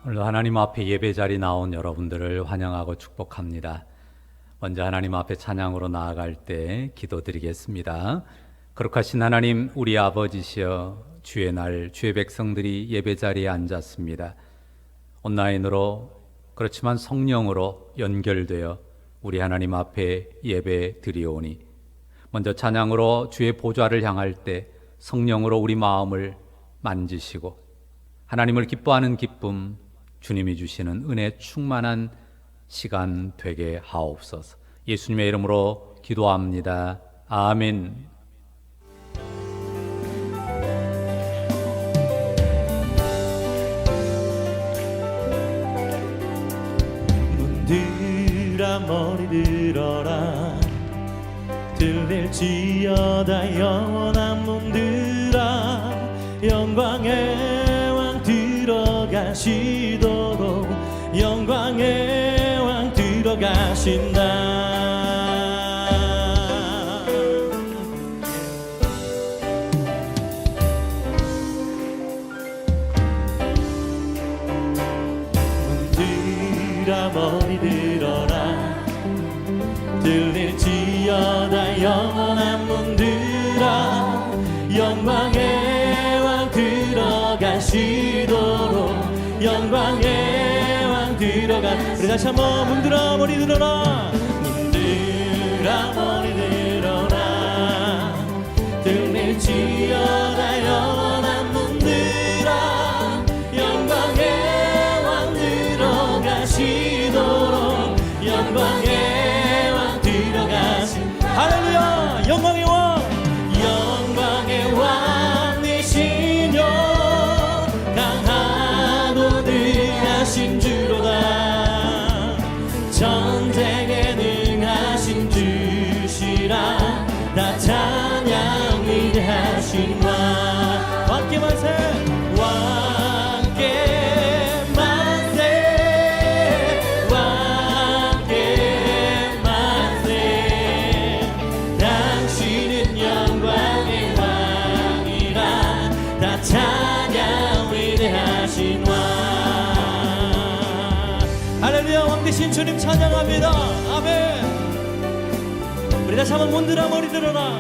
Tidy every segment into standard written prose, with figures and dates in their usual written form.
오늘 하나님 앞에 예배 자리 나온 여러분들을 환영하고 축복합니다. 먼저 하나님 앞에 찬양으로 나아갈 때 기도드리겠습니다. 거룩하신 하나님, 우리 아버지시여, 주의 날 주의 백성들이 예배 자리에 앉았습니다. 온라인으로 그렇지만 성령으로 연결되어 우리 하나님 앞에 예배 드리오니, 먼저 찬양으로 주의 보좌를 향할 때 성령으로 우리 마음을 만지시고 하나님을 기뻐하는 기쁨, 주님이 주시는 은혜 충만한 시간 되게 하옵소서. 예수님의 이름으로 기도합니다. 아멘. 문들아 머리 들어라, 들릴지어다 영원한 문들아, 영광의 왕 들어가시도록, 영광의 왕 들어가신다. 문들아 머리 들어라, 들릴지어다 영원한 문들아, 영광의 왕 들어가시도록, 영광의 왕 들어가. 우리 다시 한번 문들아 머리 들어라, 문들아 머리 들어라, 들릴지어다 영원한 문들아, 영광의 왕 들어가시도록, 영광의 왕 들어가시. 할렐루야. 영광의 왕, 영광의 왕 되시뇨, 강하고 능하신 주로다, 전쟁에 능하신 주시라, 다 찬양 위대하신 왕. 왕께 만세, 왕께 만세, 왕께 만세, 당신은 영광의 왕이라, 다 찬양 위대하신 왕. 할렐루야. 왕 되신 주님 찬양합니다. 아멘. 우리 다시 한번 문들아 머리 들어라,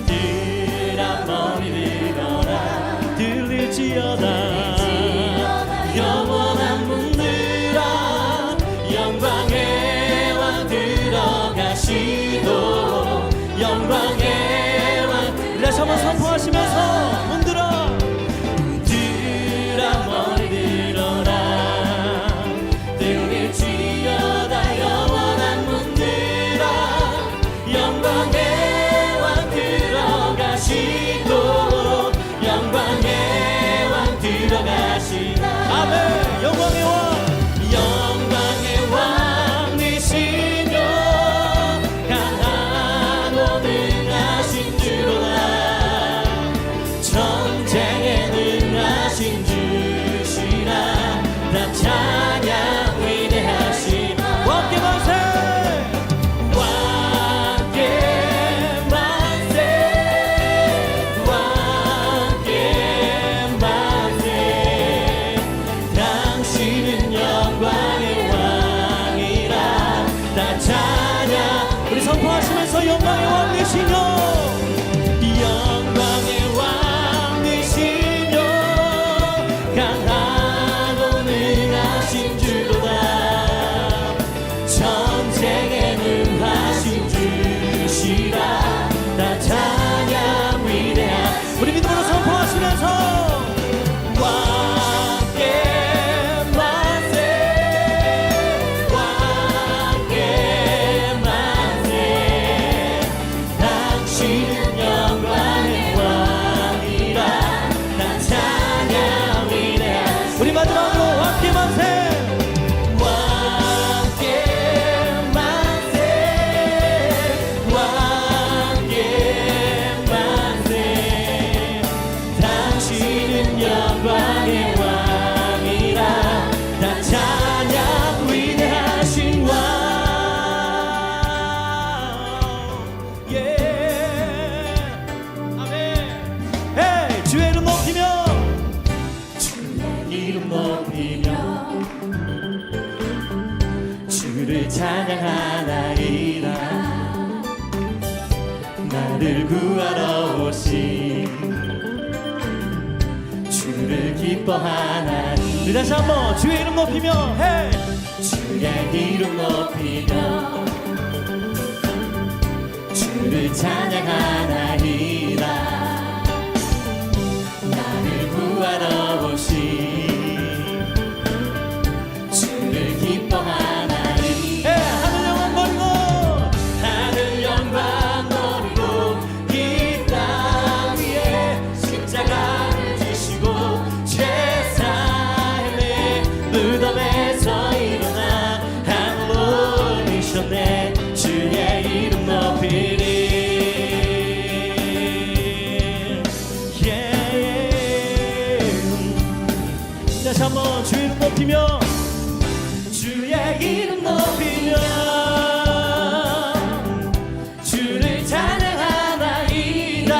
문들아 머리 들어라, 들릴지어다 영원한 문들아, 영광의 왕 들어가시도록, 영광의 왕. 우리 다시 한번 선포하시면서 문들아, 문들아 머리 들어라, 들릴지어다 영원한 문들아, 영광의 왕 들어가시도록, 영광의 왕 들어가시도록. 아멘. 영광의 왕, 영광의 왕 되시뇨, 강하고 능하신 주로다, 전쟁에 능하신 주시라, 다 찬양 위대하신 왕께 만세, 왕께 만세, 왕께 만세, 당신은 영광의 왕이라, 다 찬양. 우리 선포하시면서 영광의 왕 되시뇨, 영광의 왕 되시뇨, 찬양하나이다. 나를 구하러 오신 주를 기뻐하나니. 우리 다시 한번 주의 이름 높이며 hey! 주의 이름 높이며 주를 찬양하나이다. 나를 구하러 오신 주를 기뻐하나니. 하늘 영광 버리고 하늘 영광 버리고 이 땅 위에 십자가를 지시고 죄사함의 무덤에서 일어나 하늘로 올리셨네. 주의 이름 높이리. 다시 한번 주의 이름 높이며 주의 이름 높이며 주를 찬양하나이다.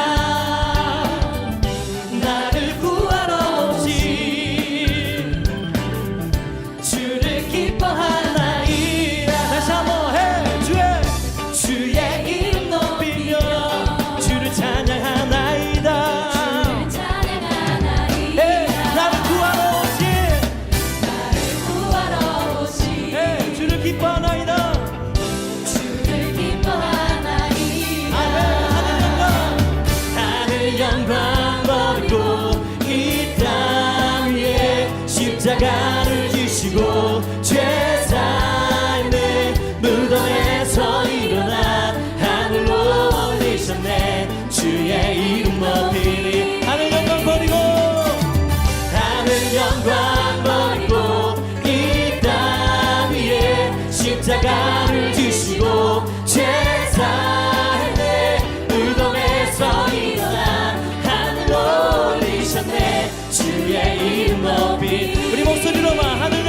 나를 구하러 오신 주를 기뻐하나이다. 다시 한번 해. 주의 이름 높이며 주를 찬양하나이다. 나를 구하러 오신 주를 기뻐하나이다. 주를 기뻐하나이다. 하늘 영광 버리고 이 땅 위에 십자가를 지시고 죄사함의 무덤에서 일어나 하늘로 올리셨네. 주의 이름 높이리. 하늘 영광 버리고 하늘 영광 버리고 이 땅 위에 십자가를 지시고 죄사함의 무덤에서 일어나 하늘로 올리셨네. 주의 이름 높이. 우리 목소리로만 하늘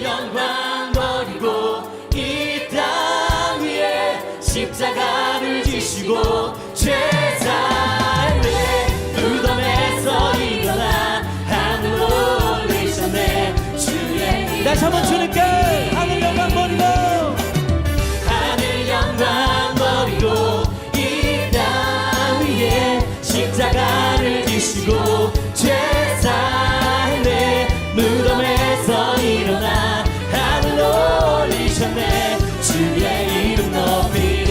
영광 버리고 이 땅 위에 십자가를 지시고 죄사함의 무덤에서 일어나 하늘로 올리셨네. 주의 이름. 다시 한번 주님께 하늘 영광 버리고 하늘 영광 버리고 이 땅 위에 십자가를 지시고 죄사함의 무덤에서 일어나 하늘로 올리셨네. 주의 이름 높이리.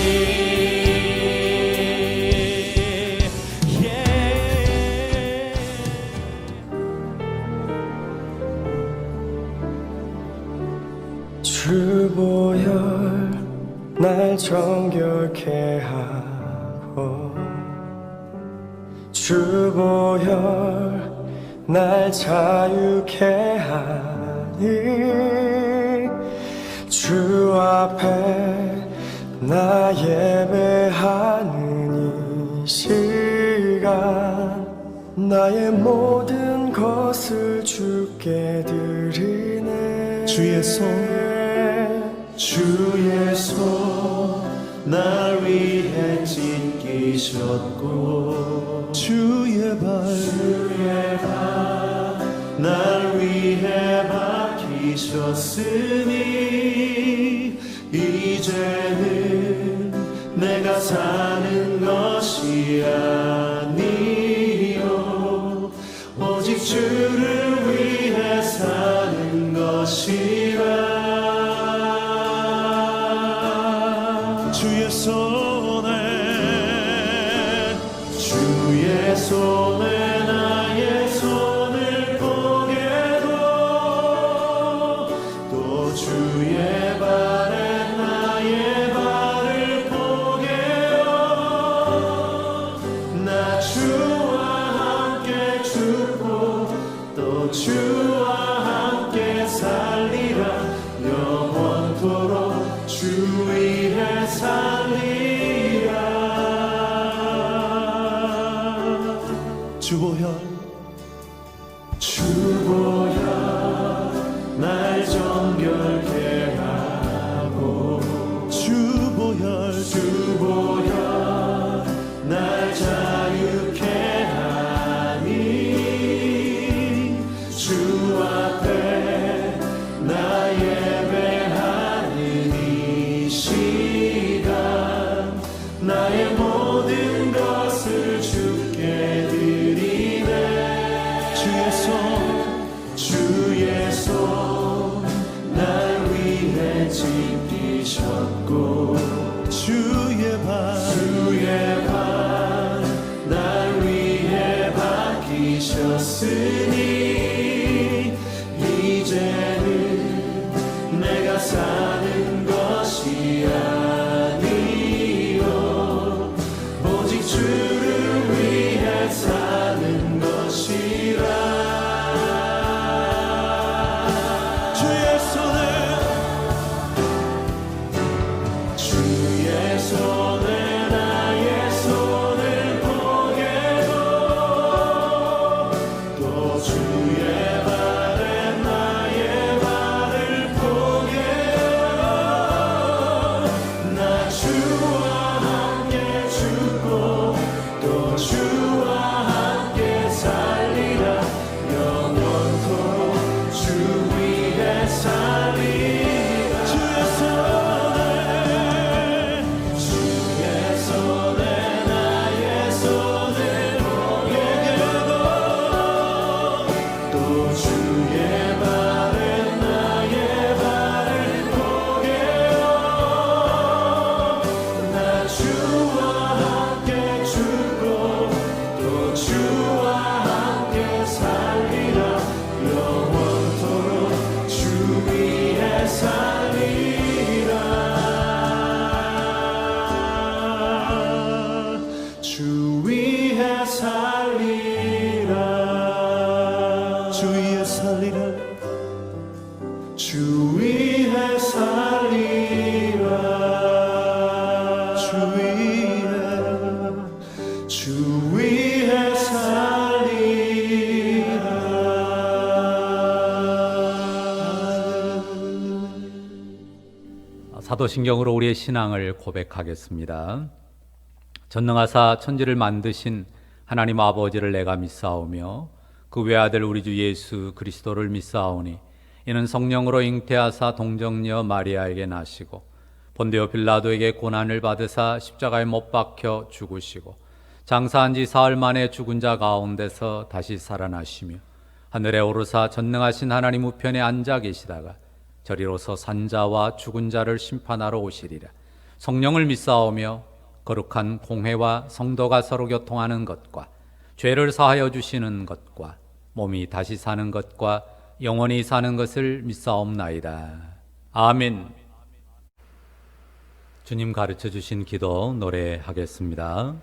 주보혈 날 정결케 하고 주보혈 날 자유케 하니 주 앞에 나 예배하는 이 시간 나의 모든 것을 주께 드리네. 주의 손 날 위해 찢기셨고 주의 발 날 위해 박히셨으니 이제는 내가 사는 것이 아니요 오직 주를 위해 사는 것이라. 주의 손에 나의 손을 보게도 또 주의 발에 나의 발을 보게요. 나 주와 함께 죽고 또 주와 함께 살리라. 영원토록 주 위에 살리라. 주보혈 날 정결케 하고 주보혈 날 자유케 하니 주 앞에 나 예배하 되었으니 이제는 내가 사는 것이 아니요 오직 주를 위해 사는 것이라. 주의 손에 나의 손을 보게도 또 주의 발에 나의 발을 보게도 나 주와 함께 죽고 또 주와 함께 살리라. 영원토록 주 위에 살리라. 주의 손에 나의 손을 보게도 또 주의 발에 나의 발을 보게도 나 주와 함께 죽고 또 주와 함께 살리라. 영원토록 주 위에 살리라. 주 위에 살리라. 주 위에 살리라. 주 위에 살리라. 주 위에 살리라. 사도신경으로 우리의 신앙을 고백하겠습니다. 전능하사 천지를 만드신 하나님 아버지를 내가 믿사오며 그 외아들 우리 주 예수 그리스도를 믿사오니 이는 성령으로 잉태하사 동정녀 마리아에게 나시고 본디오 빌라도에게 고난을 받으사 십자가에 못 박혀 죽으시고 장사한 지 사흘 만에 죽은 자 가운데서 다시 살아나시며 하늘에 오르사 전능하신 하나님 우편에 앉아 계시다가 저리로서 산자와 죽은 자를 심판하러 오시리라. 성령을 믿사오며 거룩한 공회와 성도가 서로 교통하는 것과 죄를 사하여 주시는 것과 몸이 다시 사는 것과 영원히 사는 것을 믿사옵나이다. 아멘. 주님 가르쳐 주신 기도 노래하겠습니다.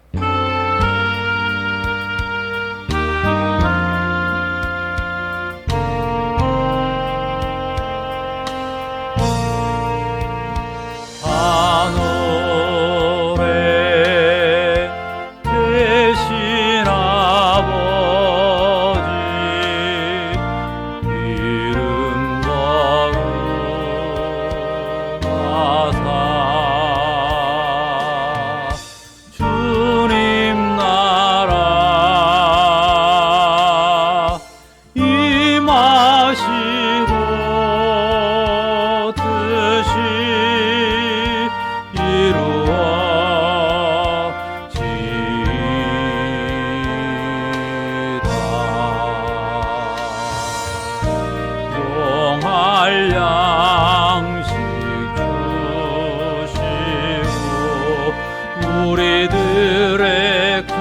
우리들의 큰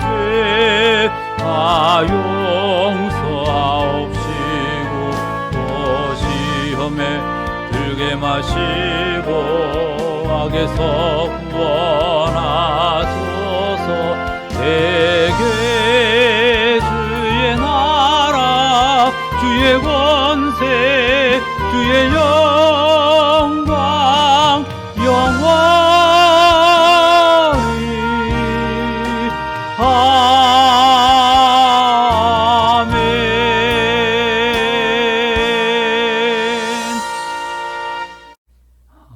죄 다 용서하옵시고 또 시험에 들게 마시고 악에서 구원하소서. 대개 주의 나라 주의 권세 주의 영광 영원히 아멘.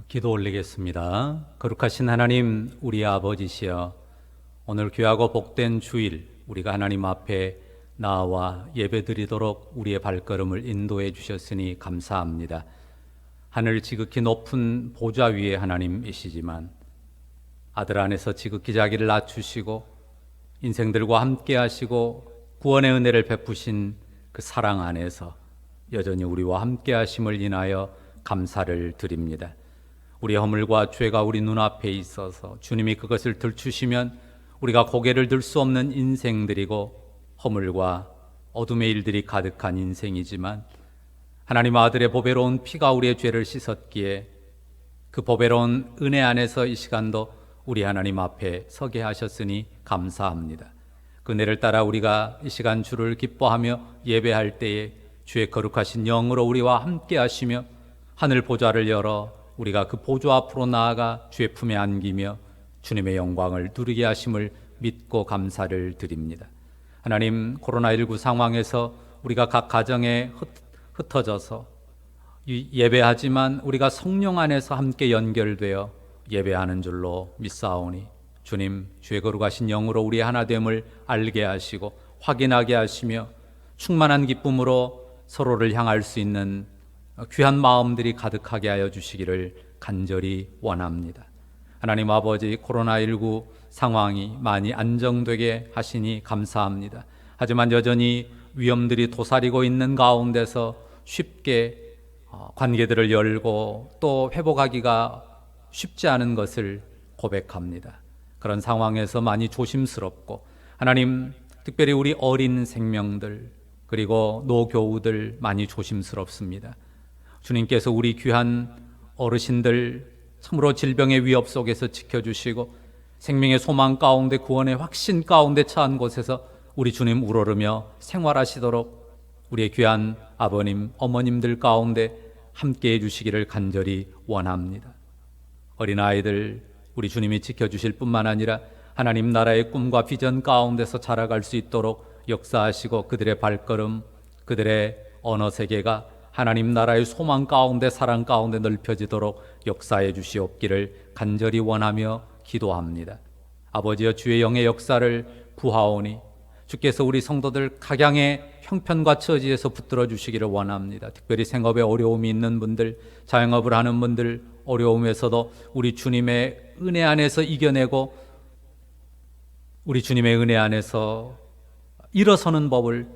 기도 올리겠습니다. 거룩하신 하나님 우리 아버지시여, 오늘 귀하고 복된 주일 우리가 하나님 앞에 나와 예배드리도록 우리의 발걸음을 인도해 주셨으니 감사합니다. 하늘 지극히 높은 보좌 위에 하나님이시지만 아들 안에서 지극히 자기를 낮추시고 인생들과 함께 하시고 구원의 은혜를 베푸신 그 사랑 안에서 여전히 우리와 함께 하심을 인하여 감사를 드립니다. 우리의 허물과 죄가 우리 눈앞에 있어서 주님이 그것을 들추시면 우리가 고개를 들 수 없는 인생들이고 허물과 어둠의 일들이 가득한 인생이지만 하나님 아들의 보배로운 피가 우리의 죄를 씻었기에 그 보배로운 은혜 안에서 이 시간도 우리 하나님 앞에 서게 하셨으니 감사합니다. 그 은혜를 따라 우리가 이 시간 주를 기뻐하며 예배할 때에 주의 거룩하신 영으로 우리와 함께 하시며 하늘 보좌를 열어 우리가 그 보좌 앞으로 나아가 주의 품에 안기며 주님의 영광을 누리게 하심을 믿고 감사를 드립니다. 하나님, 코로나19 상황에서 우리가 각 가정에 흩어져서 예배하지만 우리가 성령 안에서 함께 연결되어 예배하는 줄로 믿사오니 주님, 주의 거룩하신 영으로 우리의 하나됨을 알게 하시고 확인하게 하시며 충만한 기쁨으로 서로를 향할 수 있는 귀한 마음들이 가득하게 하여 주시기를 간절히 원합니다. 하나님 아버지, 코로나19 상황이 많이 안정되게 하시니 감사합니다. 하지만 여전히 위험들이 도사리고 있는 가운데서 쉽게 관계들을 열고 또 회복하기가 쉽지 않은 것을 고백합니다. 그런 상황에서 많이 조심스럽고 하나님, 특별히 우리 어린 생명들 그리고 노교우들 많이 조심스럽습니다. 주님께서 우리 귀한 어르신들 참으로 질병의 위협 속에서 지켜주시고 생명의 소망 가운데 구원의 확신 가운데 처한 곳에서 우리 주님 우러르며 생활하시도록 우리의 귀한 아버님, 어머님들 가운데 함께해 주시기를 간절히 원합니다. 어린아이들 우리 주님이 지켜주실 뿐만 아니라 하나님 나라의 꿈과 비전 가운데서 자라갈 수 있도록 역사하시고 그들의 발걸음, 그들의 언어 세계가 하나님 나라의 소망 가운데 사랑 가운데 넓혀지도록 역사해 주시옵기를 간절히 원하며 기도합니다. 아버지여, 주의 영의 역사를 부하오니 주께서 우리 성도들 각양의 형편과 처지에서 붙들어 주시기를 원합니다. 특별히 생업에 어려움이 있는 분들, 자영업을 하는 분들 어려움에서도 우리 주님의 은혜 안에서 이겨내고 우리 주님의 은혜 안에서 일어서는 법을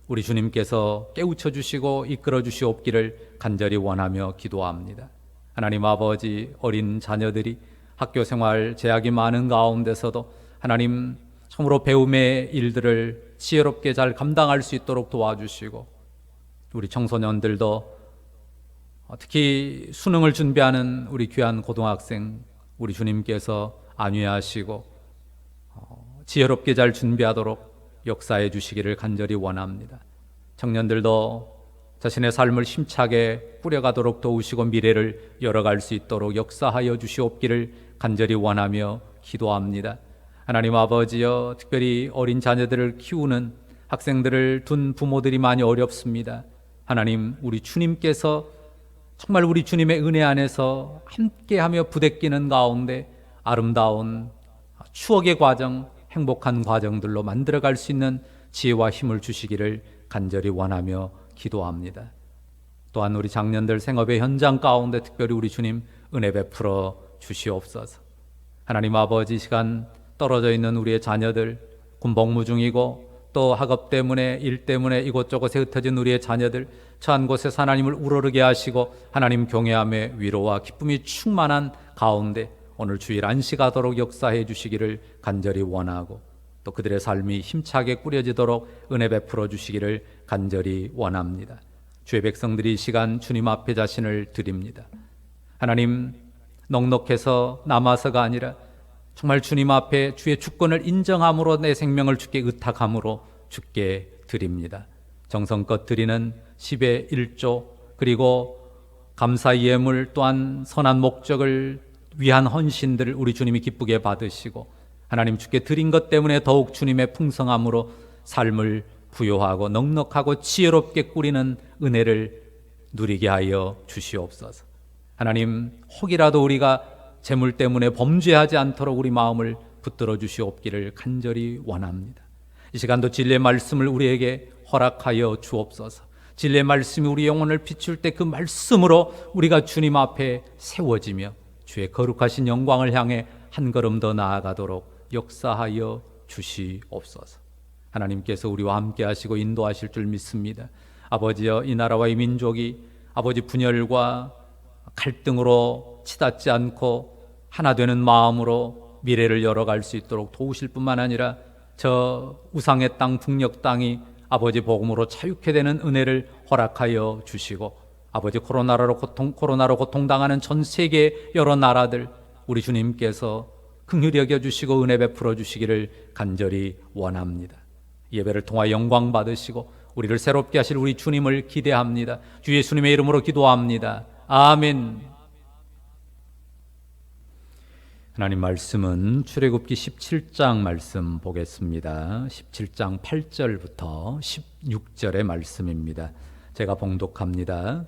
우리 주님께서 깨우쳐 주시고 이끌어 주시옵기를 간절히 원하며 기도합니다. 하나님 아버지, 어린 자녀들이 학교 생활 제약이 많은 가운데서도 하나님 참으로 배움의 일들을 지혜롭게 잘 감당할 수 있도록 도와주시고 우리 청소년들도 특히 수능을 준비하는 우리 귀한 고등학생 우리 주님께서 안위하시고 지혜롭게 잘 준비하도록 역사해 주시기를 간절히 원합니다. 청년들도 자신의 삶을 힘차게 꾸려가도록 도우시고 미래를 열어갈 수 있도록 역사하여 주시옵기를 간절히 원하며 기도합니다. 하나님 아버지여, 특별히 어린 자녀들을 키우는 학생들을 둔 부모들이 많이 어렵습니다. 하나님, 우리 주님께서 정말 우리 주님의 은혜 안에서 함께하며 부대끼는 가운데 아름다운 추억의 과정, 행복한 과정들로 만들어갈 수 있는 지혜와 힘을 주시기를 간절히 원하며 기도합니다. 또한 우리 장년들 생업의 현장 가운데 특별히 우리 주님 은혜 베풀어 주시옵소서. 하나님 아버지, 시간 떨어져 있는 우리의 자녀들, 군복무 중이고 또 학업 때문에 일 때문에 이곳저곳에 흩어진 우리의 자녀들 처한 곳에서 하나님을 우러르게 하시고 하나님 경외함의 위로와 기쁨이 충만한 가운데 오늘 주일 안식하도록 역사해 주시기를 간절히 원하고 또 그들의 삶이 힘차게 꾸려지도록 은혜 베풀어 주시기를 간절히 원합니다. 주의 백성들이 이 시간 주님 앞에 자신을 드립니다. 하나님, 넉넉해서 남아서가 아니라 정말 주님 앞에 주의 주권을 인정함으로 내 생명을 주께 의탁함으로 주께 드립니다. 정성껏 드리는 10의 1조 그리고 감사 예물 또한 선한 목적을 위한 헌신들을 우리 주님이 기쁘게 받으시고 하나님 주께 드린 것 때문에 더욱 주님의 풍성함으로 삶을 부요하고 넉넉하고 지혜롭게 꾸리는 은혜를 누리게 하여 주시옵소서. 하나님, 혹이라도 우리가 재물 때문에 범죄하지 않도록 우리 마음을 붙들어 주시옵기를 간절히 원합니다. 이 시간도 진리의 말씀을 우리에게 허락하여 주옵소서. 진리의 말씀이 우리 영혼을 비출 때 그 말씀으로 우리가 주님 앞에 세워지며 주의 거룩하신 영광을 향해 한 걸음 더 나아가도록 역사하여 주시옵소서. 하나님께서 우리와 함께 하시고 인도하실 줄 믿습니다. 아버지여, 이 나라와 이 민족이 아버지 분열과 갈등으로 치닫지 않고 하나 되는 마음으로 미래를 열어갈 수 있도록 도우실 뿐만 아니라 저 우상의 땅, 북녘 땅이 아버지 복음으로 자유케 되는 은혜를 허락하여 주시고 아버지 코로나로 고통당하는 전 세계 여러 나라들 우리 주님께서 긍휼히 여겨주시고 은혜 베풀어 주시기를 간절히 원합니다. 예배를 통하여 영광 받으시고 우리를 새롭게 하실 우리 주님을 기대합니다. 주 예수님의 이름으로 기도합니다. 아멘. 하나님 말씀은 출애굽기 17장 말씀 보겠습니다. 17장 8절부터 16절의 말씀입니다. 제가 봉독합니다.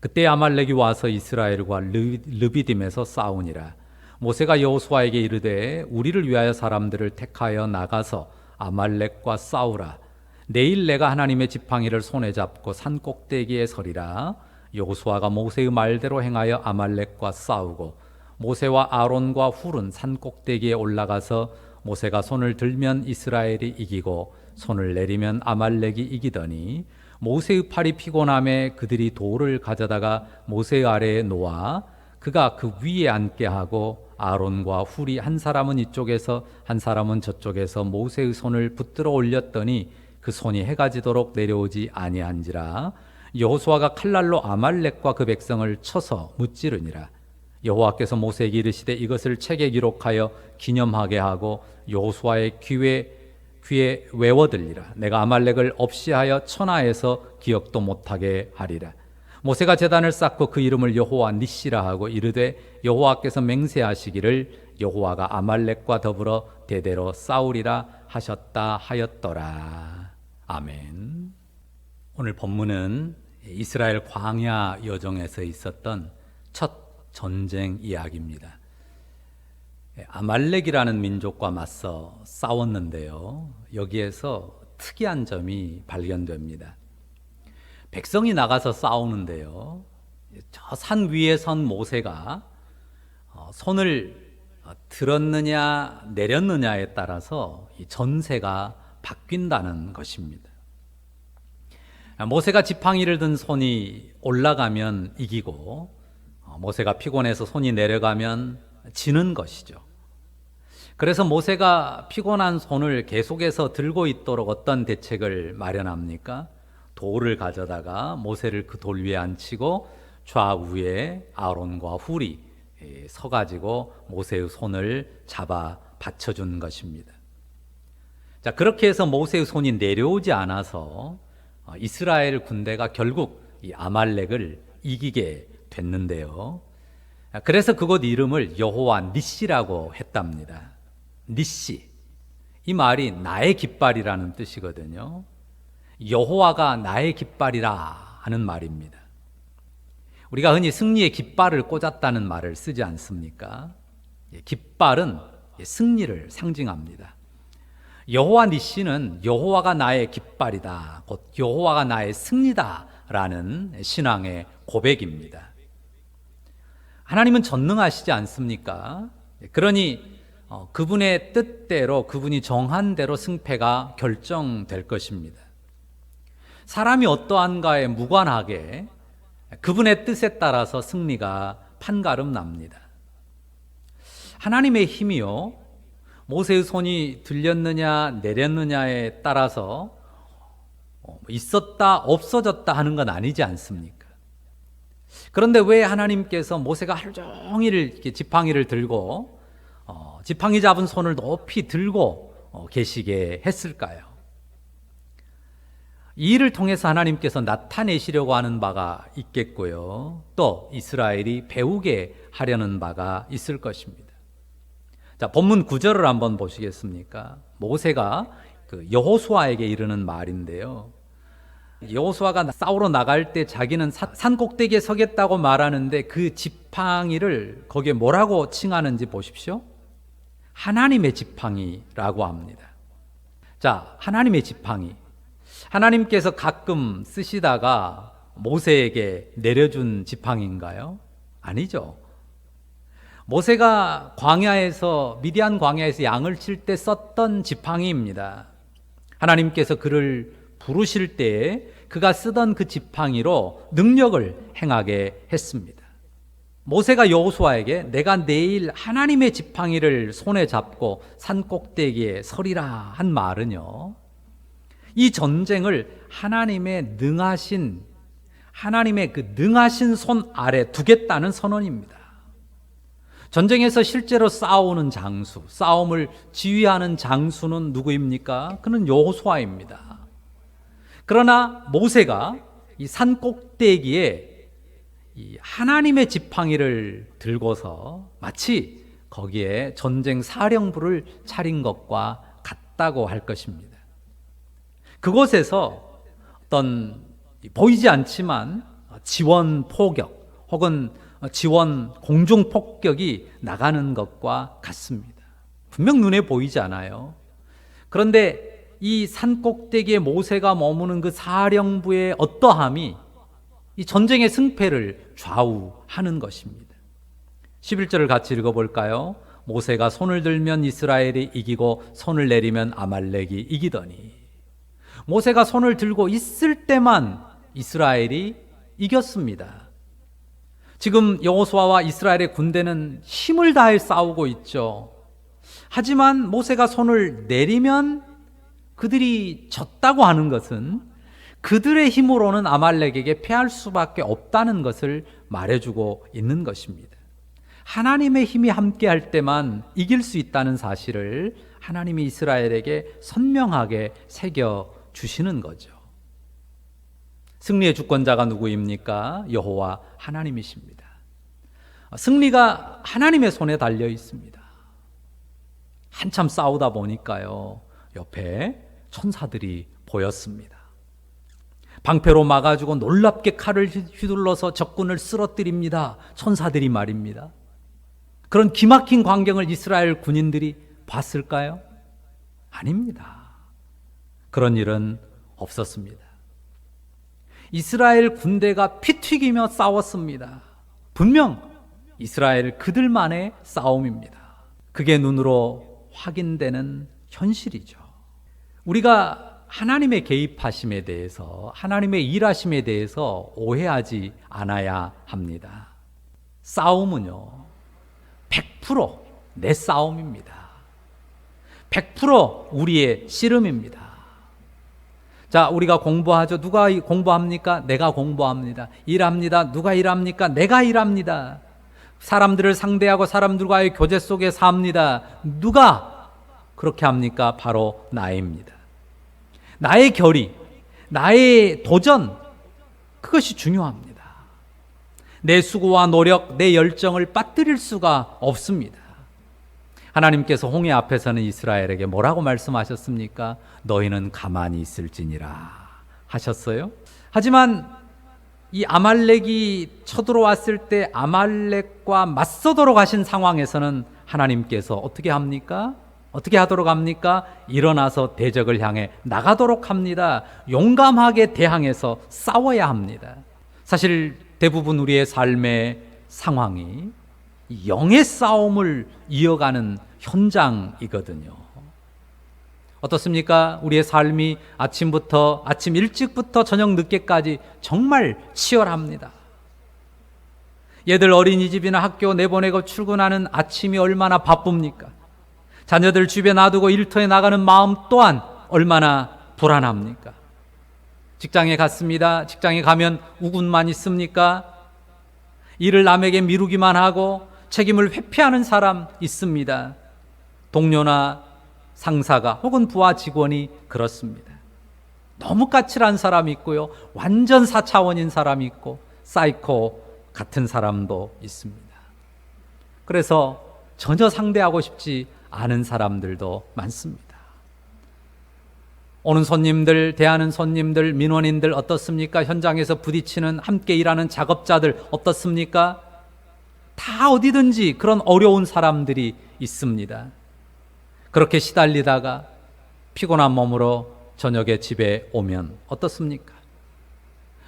그때 아말렉이 와서 이스라엘과 르비딤에서 싸우니라. 모세가 여호수아에게 이르되 우리를 위하여 사람들을 택하여 나가서 아말렉과 싸우라. 내일 내가 하나님의 지팡이를 손에 잡고 산 꼭대기에 서리라. 여호수아가 모세의 말대로 행하여 아말렉과 싸우고 모세와 아론과 훌은 산 꼭대기에 올라가서 모세가 손을 들면 이스라엘이 이기고 손을 내리면 아말렉이 이기더니 모세의 팔이 피곤함에 그들이 돌을 가져다가 모세 아래에 놓아 그가 그 위에 앉게 하고 아론과 훌이 한 사람은 이쪽에서 한 사람은 저쪽에서 모세의 손을 붙들어 올렸더니 그 손이 해가 지도록 내려오지 아니한지라. 여호수아가 칼날로 아말렉과 그 백성을 쳐서 무찌르니라. 여호와께서 모세에게 이르시되 이것을 책에 기록하여 기념하게 하고 여호수아의 귀에 외워들리라. 내가 아말렉을 없이하여 천하에서 기억도 못하게 하리라. 모세가 제단을 쌓고 그 이름을 여호와 니시라 하고 이르되 여호와께서 맹세하시기를 여호와가 아말렉과 더불어 대대로 싸우리라 하셨다 하였더라. 아멘. 오늘 본문은 이스라엘 광야 여정에서 있었던 첫 전쟁 이야기입니다. 아말렉이라는 민족과 맞서 싸웠는데요. 여기에서 특이한 점이 발견됩니다. 백성이 나가서 싸우는데요. 저 산 위에 선 모세가 손을 들었느냐 내렸느냐에 따라서 이 전세가 바뀐다는 것입니다. 모세가 지팡이를 든 손이 올라가면 이기고 모세가 피곤해서 손이 내려가면 지는 것이죠. 그래서 모세가 피곤한 손을 계속해서 들고 있도록 어떤 대책을 마련합니까? 돌을 가져다가 모세를 그 돌 위에 앉히고 좌우에 아론과 훌이 서가지고 모세의 손을 잡아 받쳐준 것입니다. 자, 그렇게 해서 모세의 손이 내려오지 않아서 이스라엘 군대가 결국 이 아말렉을 이기게 됐는데요. 그래서 그곳 이름을 여호와 니시라고 했답니다. 니시, 이 말이 나의 깃발이라는 뜻이거든요. 여호와가 나의 깃발이라 하는 말입니다. 우리가 흔히 승리의 깃발을 꽂았다는 말을 쓰지 않습니까? 깃발은 승리를 상징합니다. 여호와 니시는 여호와가 나의 깃발이다, 곧 여호와가 나의 승리다 라는 신앙의 고백입니다. 하나님은 전능하시지 않습니까? 그러니 그분의 뜻대로, 그분이 정한 대로 승패가 결정될 것입니다. 사람이 어떠한가에 무관하게 그분의 뜻에 따라서 승리가 판가름 납니다. 하나님의 힘이요, 모세의 손이 들렸느냐 내렸느냐에 따라서 있었다 없어졌다 하는 건 아니지 않습니까? 그런데 왜 하나님께서 모세가 하루 종일 이렇게 지팡이를 들고 지팡이 잡은 손을 높이 들고 계시게 했을까요? 이 일을 통해서 하나님께서 나타내시려고 하는 바가 있겠고요. 또 이스라엘이 배우게 하려는 바가 있을 것입니다. 자, 본문 9절을 한번 보시겠습니까? 모세가 그 여호수아에게 이르는 말인데요. 여호수아가 싸우러 나갈 때 자기는 산 꼭대기에 서겠다고 말하는데 그 지팡이를 거기에 뭐라고 칭하는지 보십시오. 하나님의 지팡이라고 합니다. 자, 하나님의 지팡이. 하나님께서 가끔 쓰시다가 모세에게 내려준 지팡이인가요? 아니죠. 모세가 미디안 광야에서 양을 칠 때 썼던 지팡이입니다. 하나님께서 그를 부르실 때에 그가 쓰던 그 지팡이로 능력을 행하게 했습니다. 모세가 여호수아에게 내가 내일 하나님의 지팡이를 손에 잡고 산 꼭대기에 서리라 한 말은요, 이 전쟁을 하나님의 능하신 손 아래 두겠다는 선언입니다. 전쟁에서 실제로 싸우는 장수, 싸움을 지휘하는 장수는 누구입니까? 그는 여호수아입니다. 그러나 모세가 이 산 꼭대기에 이 하나님의 지팡이를 들고서 마치 거기에 전쟁 사령부를 차린 것과 같다고 할 것입니다. 그곳에서 어떤 보이지 않지만 지원 포격 혹은 지원 공중 폭격이 나가는 것과 같습니다. 분명 눈에 보이지 않아요. 그런데 이 산 꼭대기에 모세가 머무는 그 사령부의 어떠함이 이 전쟁의 승패를 좌우하는 것입니다. 11절을 같이 읽어볼까요? 모세가 손을 들면 이스라엘이 이기고 손을 내리면 아말렉이 이기더니, 모세가 손을 들고 있을 때만 이스라엘이 이겼습니다. 지금 여호수아와 이스라엘의 군대는 힘을 다해 싸우고 있죠. 하지만 모세가 손을 내리면 그들이 졌다고 하는 것은 그들의 힘으로는 아말렉에게 패할 수밖에 없다는 것을 말해주고 있는 것입니다. 하나님의 힘이 함께할 때만 이길 수 있다는 사실을 하나님이 이스라엘에게 선명하게 새겨주시는 거죠. 승리의 주권자가 누구입니까? 여호와 하나님이십니다. 승리가 하나님의 손에 달려 있습니다. 한참 싸우다 보니까요, 옆에 천사들이 보였습니다. 방패로 막아주고 놀랍게 칼을 휘둘러서 적군을 쓰러뜨립니다. 천사들이 말입니다. 그런 기막힌 광경을 이스라엘 군인들이 봤을까요? 아닙니다. 그런 일은 없었습니다. 이스라엘 군대가 피 튀기며 싸웠습니다. 분명 이스라엘 그들만의 싸움입니다. 그게 눈으로 확인되는 현실이죠. 우리가 하나님의 개입하심에 대해서, 하나님의 일하심에 대해서 오해하지 않아야 합니다. 싸움은요, 100% 내 싸움입니다. 100% 우리의 씨름입니다. 자, 우리가 공부하죠. 누가 공부합니까? 내가 공부합니다. 일합니다. 누가 일합니까? 내가 일합니다. 사람들을 상대하고 사람들과의 교제 속에 삽니다. 누가 그렇게 합니까? 바로 나입니다. 나의 결의, 나의 도전, 그것이 중요합니다. 내 수고와 노력, 내 열정을 빠뜨릴 수가 없습니다. 하나님께서 홍해 앞에서는 이스라엘에게 뭐라고 말씀하셨습니까? 너희는 가만히 있을지니라 하셨어요. 하지만 이 아말렉이 쳐들어왔을 때 아말렉과 맞서도록 하신 상황에서는 하나님께서 어떻게 합니까? 어떻게 하도록 합니까? 일어나서 대적을 향해 나가도록 합니다. 용감하게 대항해서 싸워야 합니다. 사실 대부분 우리의 삶의 상황이 영의 싸움을 이어가는 현장이거든요. 어떻습니까? 우리의 삶이 아침 일찍부터 저녁 늦게까지 정말 치열합니다. 얘들 어린이집이나 학교 내보내고 출근하는 아침이 얼마나 바쁩니까? 자녀들 집에 놔두고 일터에 나가는 마음 또한 얼마나 불안합니까? 직장에 갔습니다. 직장에 가면 우군만 있습니까? 일을 남에게 미루기만 하고 책임을 회피하는 사람 있습니다. 동료나 상사가 혹은 부하 직원이 그렇습니다. 너무 까칠한 사람이 있고요, 완전 4차원인 사람이 있고 사이코 같은 사람도 있습니다. 그래서 전혀 상대하고 싶지 않은 사람들도 많습니다. 오는 손님들, 대하는 손님들, 민원인들 어떻습니까? 현장에서 부딪히는 함께 일하는 작업자들 어떻습니까? 다 어디든지 그런 어려운 사람들이 있습니다. 그렇게 시달리다가 피곤한 몸으로 저녁에 집에 오면 어떻습니까?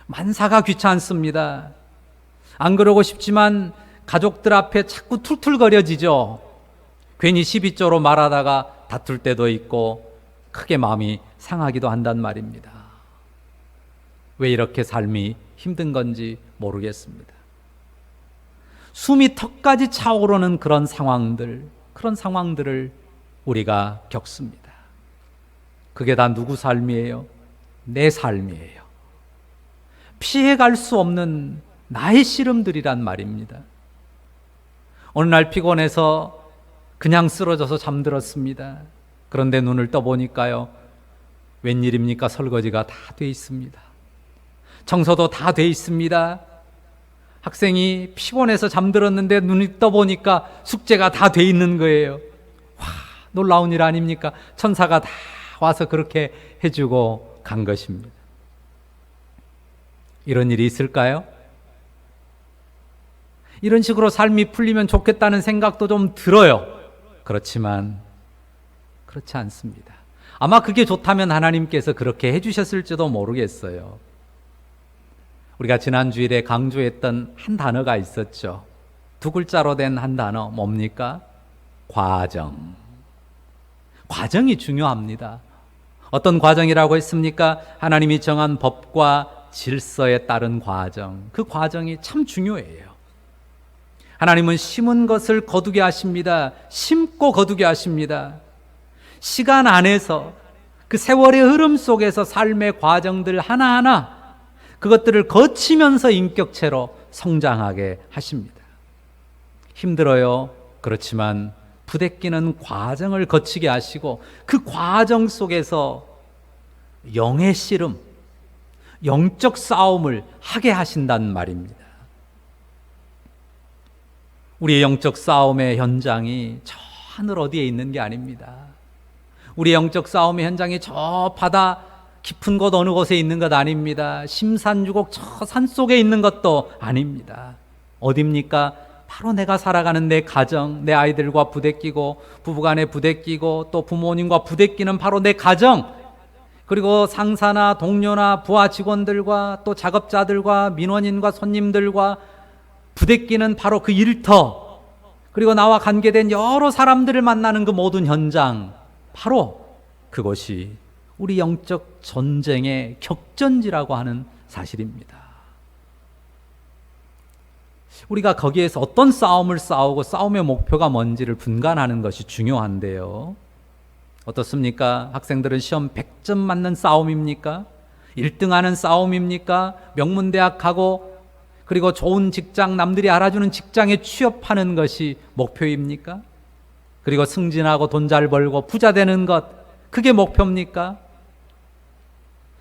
만사가 귀찮습니다. 안 그러고 싶지만 가족들 앞에 자꾸 툴툴거려지죠. 괜히 시비조로 말하다가 다툴 때도 있고 크게 마음이 상하기도 한단 말입니다. 왜 이렇게 삶이 힘든 건지 모르겠습니다. 숨이 턱까지 차오르는 그런 상황들을 우리가 겪습니다. 그게 다 누구 삶이에요? 내 삶이에요. 피해갈 수 없는 나의 씨름들이란 말입니다. 어느 날 피곤해서 그냥 쓰러져서 잠들었습니다. 그런데 눈을 떠보니까요, 웬일입니까? 설거지가 다 돼 있습니다. 청소도 다 돼 있습니다. 학생이 피곤해서 잠들었는데 눈을 떠보니까 숙제가 다 돼 있는 거예요. 와, 놀라운 일 아닙니까? 천사가 다 와서 그렇게 해주고 간 것입니다. 이런 일이 있을까요? 이런 식으로 삶이 풀리면 좋겠다는 생각도 좀 들어요. 그렇지만 그렇지 않습니다. 아마 그게 좋다면 하나님께서 그렇게 해주셨을지도 모르겠어요. 우리가 지난 주일에 강조했던 한 단어가 있었죠. 두 글자로 된 한 단어, 뭡니까? 과정. 과정이 중요합니다. 어떤 과정이라고 했습니까? 하나님이 정한 법과 질서에 따른 과정. 그 과정이 참 중요해요. 하나님은 심은 것을 거두게 하십니다. 심고 거두게 하십니다. 시간 안에서 그 세월의 흐름 속에서 삶의 과정들 하나하나 그것들을 거치면서 인격체로 성장하게 하십니다. 힘들어요. 그렇지만 부대끼는 과정을 거치게 하시고 그 과정 속에서 영의 씨름, 영적 싸움을 하게 하신단 말입니다. 우리의 영적 싸움의 현장이 저 하늘 어디에 있는 게 아닙니다. 우리의 영적 싸움의 현장이 저 바다 깊은 곳 어느 곳에 있는 것 아닙니다. 심산유곡 저 산속에 있는 것도 아닙니다. 어디입니까? 바로 내가 살아가는 내 가정, 내 아이들과 부대끼고 부부간에 부대끼고 또 부모님과 부대끼는 바로 내 가정, 그리고 상사나 동료나 부하 직원들과 또 작업자들과 민원인과 손님들과 부대끼는 바로 그 일터, 그리고 나와 관계된 여러 사람들을 만나는 그 모든 현장, 바로 그것이 우리 영적 전쟁의 격전지라고 하는 사실입니다. 우리가 거기에서 어떤 싸움을 싸우고 싸움의 목표가 뭔지를 분간하는 것이 중요한데요. 어떻습니까? 학생들은 시험 100점 맞는 싸움입니까? 1등하는 싸움입니까? 명문대학 가고 그리고 좋은 직장, 남들이 알아주는 직장에 취업하는 것이 목표입니까? 그리고 승진하고 돈 잘 벌고 부자 되는 것, 그게 목표입니까?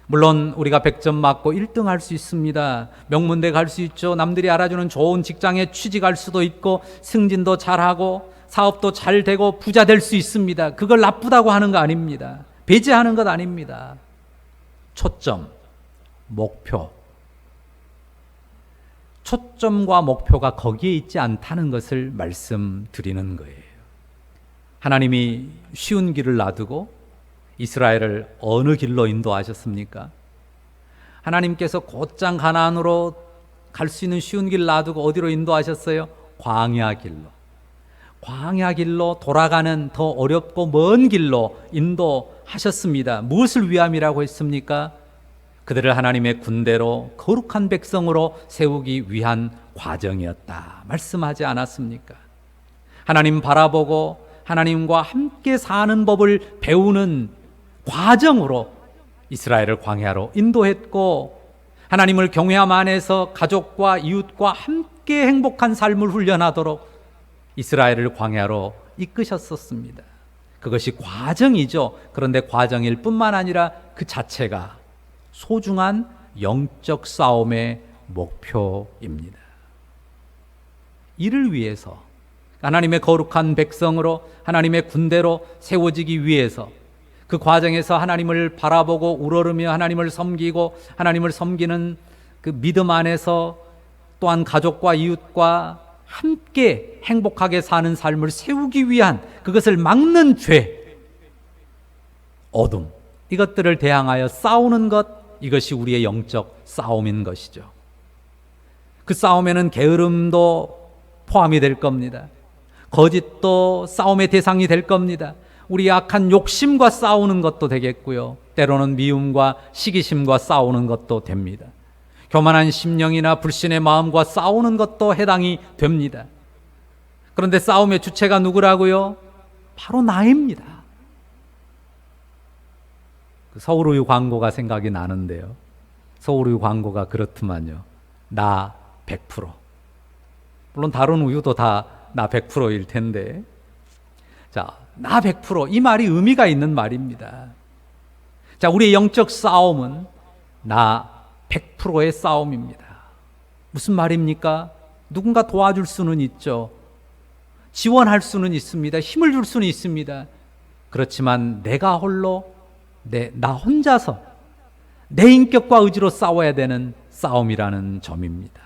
물론 우리가 100점 맞고 1등 할 수 있습니다. 명문대 갈 수 있죠. 남들이 알아주는 좋은 직장에 취직할 수도 있고 승진도 잘하고 사업도 잘 되고 부자 될 수 있습니다. 그걸 나쁘다고 하는 거 아닙니다. 배제하는 것 아닙니다. 초점, 목표. 초점과 목표가 거기에 있지 않다는 것을 말씀드리는 거예요. 하나님이 쉬운 길을 놔두고 이스라엘을 어느 길로 인도하셨습니까? 하나님께서 곧장 가나안으로 갈 수 있는 쉬운 길 놔두고 어디로 인도하셨어요? 광야 길로. 광야 길로 돌아가는 더 어렵고 먼 길로 인도하셨습니다. 무엇을 위함이라고 했습니까? 그들을 하나님의 군대로 거룩한 백성으로 세우기 위한 과정이었다 말씀하지 않았습니까? 하나님 바라보고 하나님과 함께 사는 법을 배우는 과정으로 이스라엘을 광야로 인도했고, 하나님을 경외함 안에서 가족과 이웃과 함께 행복한 삶을 훈련하도록 이스라엘을 광야로 이끄셨었습니다. 그것이 과정이죠. 그런데 과정일 뿐만 아니라 그 자체가 소중한 영적 싸움의 목표입니다. 이를 위해서 하나님의 거룩한 백성으로 하나님의 군대로 세워지기 위해서 그 과정에서 하나님을 바라보고 우러르며 하나님을 섬기고 하나님을 섬기는 그 믿음 안에서 또한 가족과 이웃과 함께 행복하게 사는 삶을 세우기 위한 그것을 막는 죄, 어둠, 이것들을 대항하여 싸우는 것, 이것이 우리의 영적 싸움인 것이죠. 그 싸움에는 게으름도 포함이 될 겁니다. 거짓도 싸움의 대상이 될 겁니다. 우리 악한 욕심과 싸우는 것도 되겠고요. 때로는 미움과 시기심과 싸우는 것도 됩니다. 교만한 심령이나 불신의 마음과 싸우는 것도 해당이 됩니다. 그런데 싸움의 주체가 누구라고요? 바로 나입니다. 서울우유 광고가 생각이 나는데요. 서울우유 광고가 그렇더만요. 나 100%. 물론 다른 우유도 다 나 100%일 텐데. 자, 나 100%. 이 말이 의미가 있는 말입니다. 자, 우리의 영적 싸움은 나 100%의 싸움입니다. 무슨 말입니까? 누군가 도와줄 수는 있죠. 지원할 수는 있습니다. 힘을 줄 수는 있습니다. 그렇지만 내가 홀로 나 혼자서 내 인격과 의지로 싸워야 되는 싸움이라는 점입니다.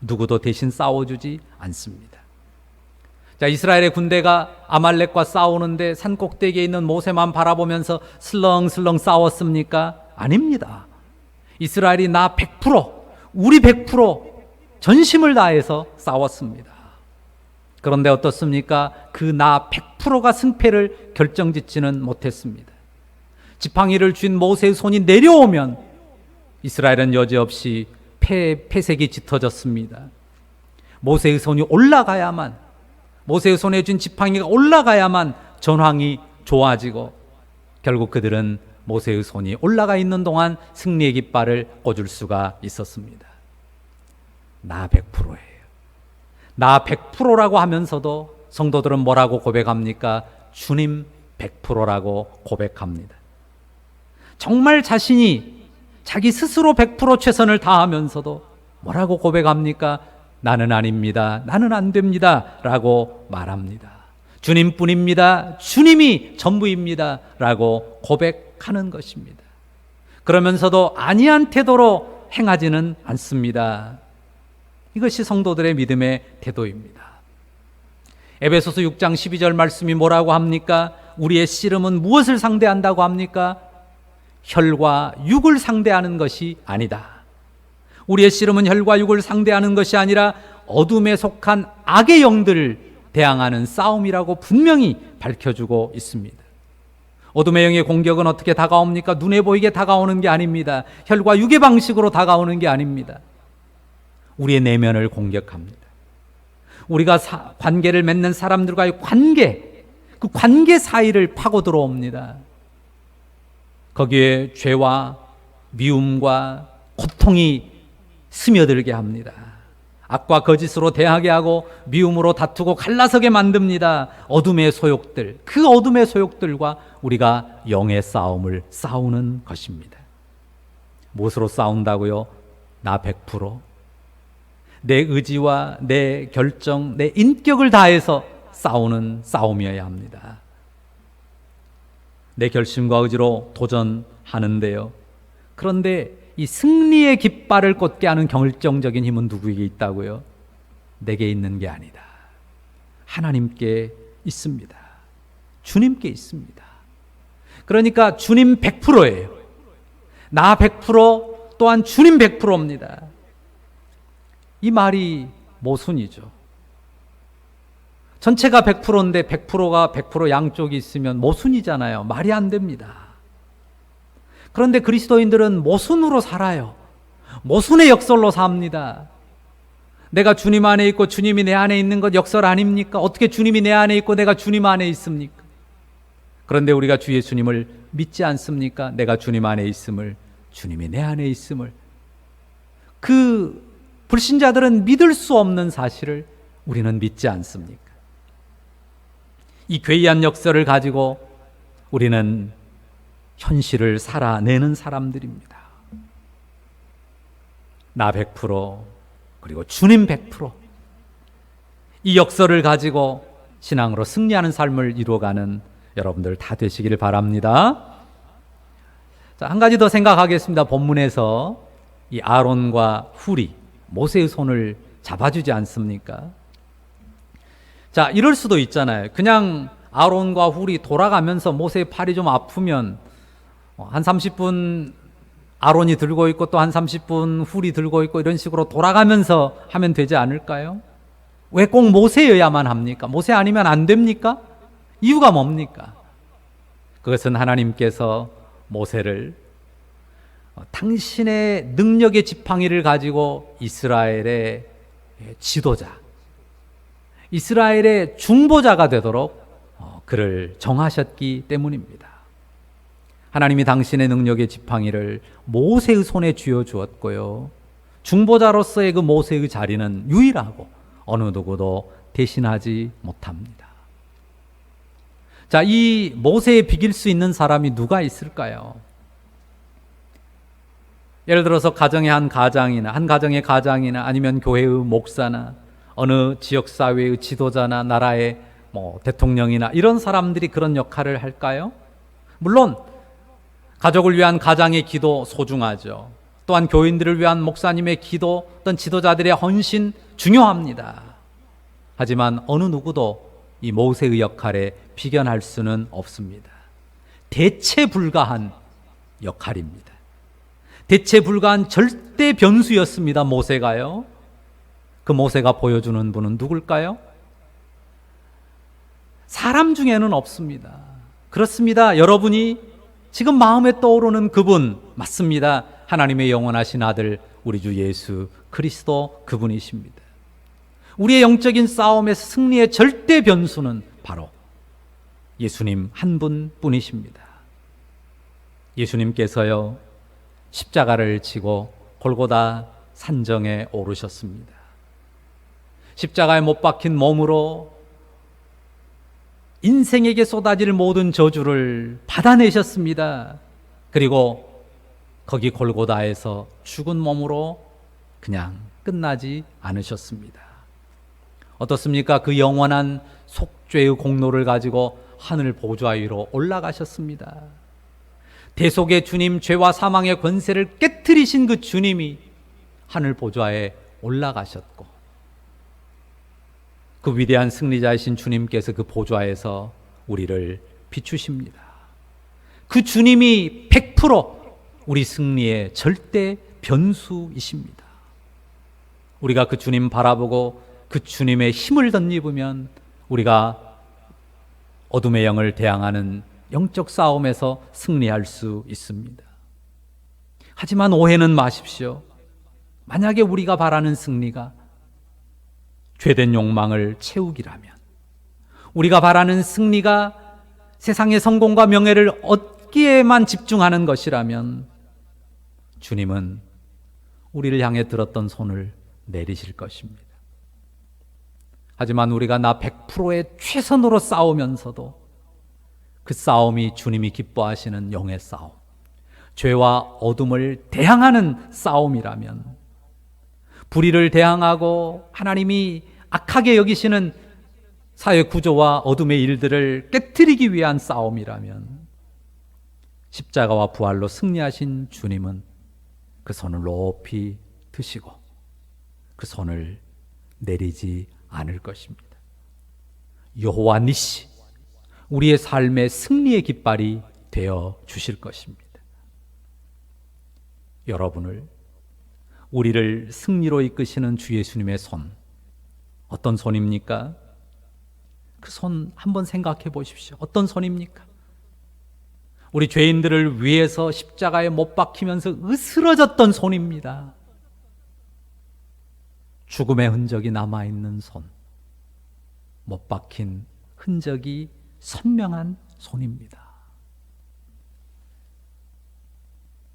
누구도 대신 싸워주지 않습니다. 자, 이스라엘의 군대가 아말렉과 싸우는데 산꼭대기에 있는 모세만 바라보면서 슬렁슬렁 싸웠습니까? 아닙니다. 이스라엘이 나 100%, 우리 100% 전심을 다해서 싸웠습니다. 그런데 어떻습니까? 그 나 100%가 승패를 결정짓지는 못했습니다. 지팡이를 쥔 모세의 손이 내려오면 이스라엘은 여지없이 패색이 짙어졌습니다. 모세의 손이 올라가야만, 모세의 손에 쥔 지팡이가 올라가야만 전황이 좋아지고 결국 그들은 모세의 손이 올라가 있는 동안 승리의 깃발을 꽂을 수가 있었습니다. 나 100%예요. 나 100%라고 하면서도 성도들은 뭐라고 고백합니까? 주님 100%라고 고백합니다. 정말 자신이 자기 스스로 100% 최선을 다하면서도 뭐라고 고백합니까? 나는 아닙니다. 나는 안 됩니다. 라고 말합니다. 주님뿐입니다. 주님이 전부입니다. 라고 고백하는 것입니다. 그러면서도 아니한 태도로 행하지는 않습니다. 이것이 성도들의 믿음의 태도입니다. 에베소서 6장 12절 말씀이 뭐라고 합니까? 우리의 씨름은 무엇을 상대한다고 합니까? 혈과 육을 상대하는 것이 아니다. 우리의 씨름은 혈과 육을 상대하는 것이 아니라 어둠에 속한 악의 영들을 대항하는 싸움이라고 분명히 밝혀주고 있습니다. 어둠의 영의 공격은 어떻게 다가옵니까? 눈에 보이게 다가오는 게 아닙니다. 혈과 육의 방식으로 다가오는 게 아닙니다. 우리의 내면을 공격합니다. 우리가 관계를 맺는 사람들과의 그 관계 사이를 파고 들어옵니다. 거기에 죄와 미움과 고통이 스며들게 합니다. 악과 거짓으로 대하게 하고 미움으로 다투고 갈라서게 만듭니다. 어둠의 소욕들, 그 어둠의 소욕들과 우리가 영의 싸움을 싸우는 것입니다. 무엇으로 싸운다고요? 나 100%. 내 의지와 내 결정, 내 인격을 다해서 싸우는 싸움이어야 합니다. 내 결심과 의지로 도전하는데요. 그런데 이 승리의 깃발을 꽂게 하는 결정적인 힘은 누구에게 있다고요? 내게 있는 게 아니다. 하나님께 있습니다. 주님께 있습니다. 그러니까 주님 100%예요. 나 100% 또한 주님 100%입니다. 이 말이 모순이죠. 전체가 100%인데 100%가 100% 양쪽이 있으면 모순이잖아요. 말이 안 됩니다. 그런데 그리스도인들은 모순으로 살아요. 모순의 역설로 삽니다. 내가 주님 안에 있고 주님이 내 안에 있는 것 역설 아닙니까? 어떻게 주님이 내 안에 있고 내가 주님 안에 있습니까? 그런데 우리가 주 예수님을 믿지 않습니까? 내가 주님 안에 있음을, 주님이 내 안에 있음을. 그 불신자들은 믿을 수 없는 사실을 우리는 믿지 않습니까? 이 괴이한 역설을 가지고 우리는 현실을 살아내는 사람들입니다. 나 100% 그리고 주님 100%. 이 역설을 가지고 신앙으로 승리하는 삶을 이루어가는 여러분들 다 되시기를 바랍니다. 자, 한 가지 더 생각하겠습니다. 본문에서 이 아론과 훌이 모세의 손을 잡아주지 않습니까? 자, 이럴 수도 있잖아요. 그냥 아론과 훌이 돌아가면서 모세의 팔이 좀 아프면 한 30분 아론이 들고 있고 또 한 30분 훌이 들고 있고 이런 식으로 돌아가면서 하면 되지 않을까요? 왜 꼭 모세여야만 합니까? 모세 아니면 안 됩니까? 이유가 뭡니까? 그것은 하나님께서 모세를 당신의 능력의 지팡이를 가지고 이스라엘의 지도자, 이스라엘의 중보자가 되도록 그를 정하셨기 때문입니다. 하나님이 당신의 능력의 지팡이를 모세의 손에 쥐어 주었고요. 중보자로서의 그 모세의 자리는 유일하고 어느 누구도 대신하지 못합니다. 자, 이 모세에 비길 수 있는 사람이 누가 있을까요? 예를 들어서 가정의 한 가정의 가장이나 아니면 교회의 목사나 어느 지역사회의 지도자나 나라의 대통령이나 이런 사람들이 그런 역할을 할까요? 물론 가족을 위한 가장의 기도 소중하죠. 또한 교인들을 위한 목사님의 기도, 어떤 지도자들의 헌신 중요합니다. 하지만 어느 누구도 이 모세의 역할에 비견할 수는 없습니다. 대체 불가한 역할입니다. 대체 불가한 절대 변수였습니다. 모세가요. 그 모세가 보여주는 분은 누굴까요? 사람 중에는 없습니다. 그렇습니다. 여러분이 지금 마음에 떠오르는 그분 맞습니다. 하나님의 영원하신 아들 우리 주 예수 그리스도 그분이십니다. 우리의 영적인 싸움에서 승리의 절대 변수는 바로 예수님 한 분뿐이십니다. 예수님께서요 십자가를 지고 골고다 산정에 오르셨습니다. 십자가에 못 박힌 몸으로 인생에게 쏟아질 모든 저주를 받아내셨습니다. 그리고 거기 골고다에서 죽은 몸으로 그냥 끝나지 않으셨습니다. 어떻습니까? 그 영원한 속죄의 공로를 가지고 하늘 보좌 위로 올라가셨습니다. 대속의 주님, 죄와 사망의 권세를 깨트리신 그 주님이 하늘 보좌에 올라가셨고 그 위대한 승리자이신 주님께서 그 보좌에서 우리를 비추십니다. 그 주님이 100% 우리 승리의 절대 변수이십니다. 우리가 그 주님 바라보고 그 주님의 힘을 덧입으면 우리가 어둠의 영을 대항하는 영적 싸움에서 승리할 수 있습니다. 하지만 오해는 마십시오. 만약에 우리가 바라는 승리가 죄된 욕망을 채우기라면, 우리가 바라는 승리가 세상의 성공과 명예를 얻기에만 집중하는 것이라면 주님은 우리를 향해 들었던 손을 내리실 것입니다. 하지만 우리가 나 100%의 최선으로 싸우면서도 그 싸움이 주님이 기뻐하시는 영의 싸움, 죄와 어둠을 대항하는 싸움이라면, 불의를 대항하고 하나님이 악하게 여기시는 사회 구조와 어둠의 일들을 깨트리기 위한 싸움이라면, 십자가와 부활로 승리하신 주님은 그 손을 높이 드시고 그 손을 내리지 않을 것입니다. 여호와 니시, 우리의 삶의 승리의 깃발이 되어 주실 것입니다. 우리를 승리로 이끄시는 주 예수님의 손, 어떤 손입니까? 그 손 한번 생각해 보십시오. 어떤 손입니까? 우리 죄인들을 위해서 십자가에 못 박히면서 으스러졌던 손입니다. 죽음의 흔적이 남아있는 손, 못 박힌 흔적이 선명한 손입니다.